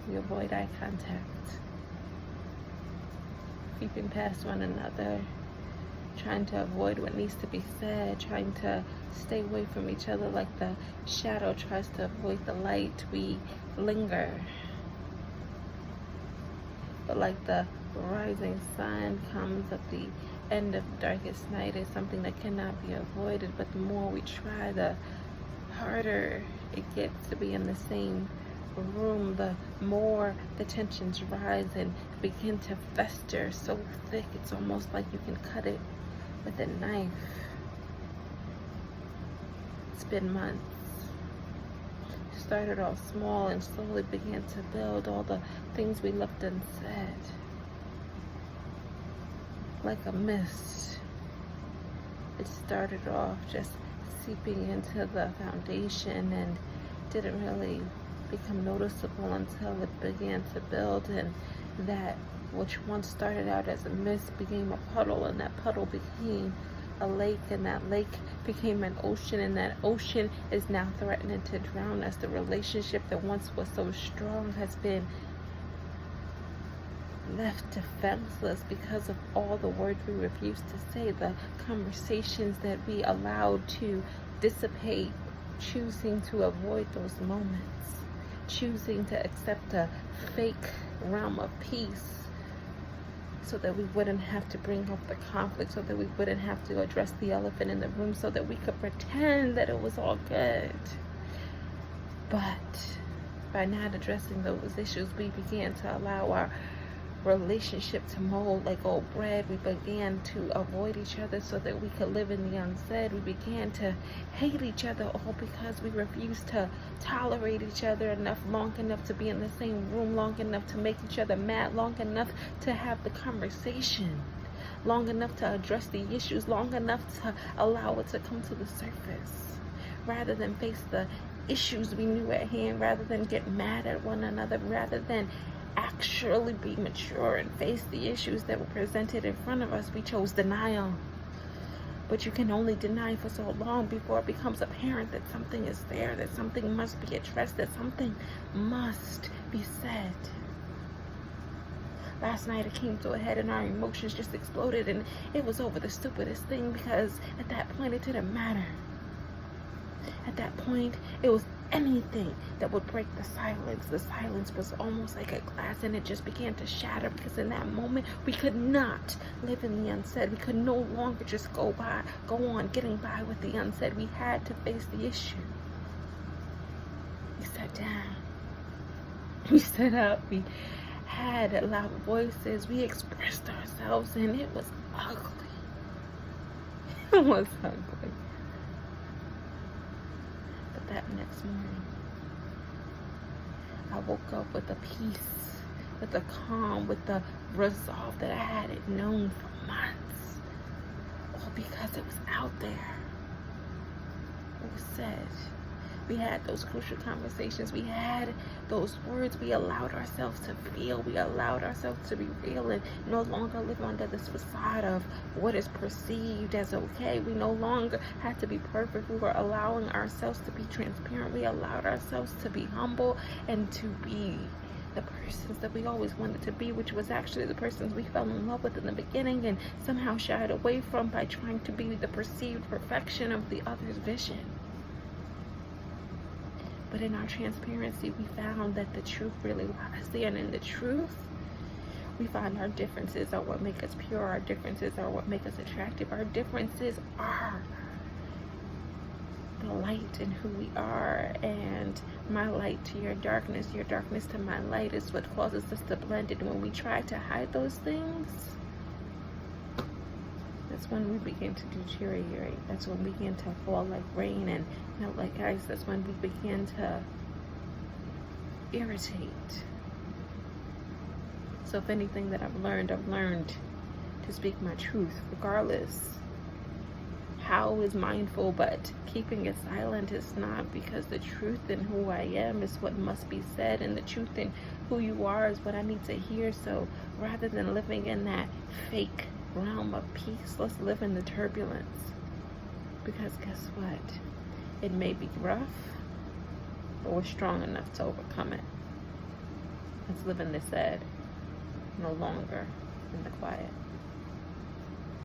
We avoid eye contact, creeping past one another, trying to avoid what needs to be said, trying to stay away from each other like the shadow tries to avoid the light. We linger. But like the rising sun comes at the end of the darkest night, is something that cannot be avoided. But the more we try, the harder it gets to be in the same room, the more the tensions rise and begin to fester so thick it's almost like you can cut it with a knife. It's been months. Started off small and slowly began to build, all the things we left unsaid. Like a mist, it started off just seeping into the foundation and didn't really become noticeable until it began to build, and that which once started out as a mist became a puddle, and that puddle became a lake, and that lake became an ocean, and that ocean is now threatening to drown us. The relationship that once was so strong has been left defenseless because of all the words we refused to say, the conversations that we allowed to dissipate, choosing to avoid those moments, choosing to accept a fake realm of peace so that we wouldn't have to bring up the conflict, so that we wouldn't have to address the elephant in the room, so that we could pretend that it was all good. But by not addressing those issues, we began to allow our relationship to mold like old bread. We began to avoid each other so that we could live in the unsaid. We began to hate each other all because we refused to tolerate each other long enough to be in the same room, long enough to make each other mad, long enough to have the conversation, long enough to address the issues, long enough to allow it to come to the surface, rather than face the issues we knew at hand, rather than get mad at one another, rather than actually be mature and face the issues that were presented in front of us. We chose denial. But you can only deny for so long before it becomes apparent that something is there, that something must be addressed, that something must be said. Last night it came to a head and our emotions just exploded, and it was over the stupidest thing, because at that point it didn't matter. At that point, it was anything that would break the silence. The silence was almost like a glass, and it just began to shatter, because in that moment, we could not live in the unsaid. We could no longer just go on getting by with the unsaid. We had to face the issue. We sat down. We stood up. We had loud voices. We expressed ourselves, and it was ugly. It was ugly. That next morning, I woke up with a peace, with a calm, with the resolve that I hadn't known for months, all because it was out there. It was said. We had those crucial conversations. We had those words. We allowed ourselves to feel. We allowed ourselves to be real and no longer live under this facade of what is perceived as okay. We no longer had to be perfect. We were allowing ourselves to be transparent. We allowed ourselves to be humble and to be the persons that we always wanted to be, which was actually the persons we fell in love with in the beginning and somehow shied away from by trying to be the perceived perfection of the other's vision. But in our transparency, we found that the truth really lies there. And in the truth, we find our differences are what make us pure. Our differences are what make us attractive. Our differences are the light in who we are. And my light to your darkness to my light is what causes us to blend it. And when we try to hide those things, that's when we begin to deteriorate. That's when we begin to fall like rain and melt like ice. That's when we begin to irritate. So if anything that I've learned to speak my truth, regardless how is mindful, but keeping it silent is not, because the truth in who I am is what must be said, and the truth in who you are is what I need to hear. So rather than living in that fake realm of peace, let's live in the turbulence, because guess what, it may be rough, but we're strong enough to overcome it. Let's live in the said, no longer in the quiet.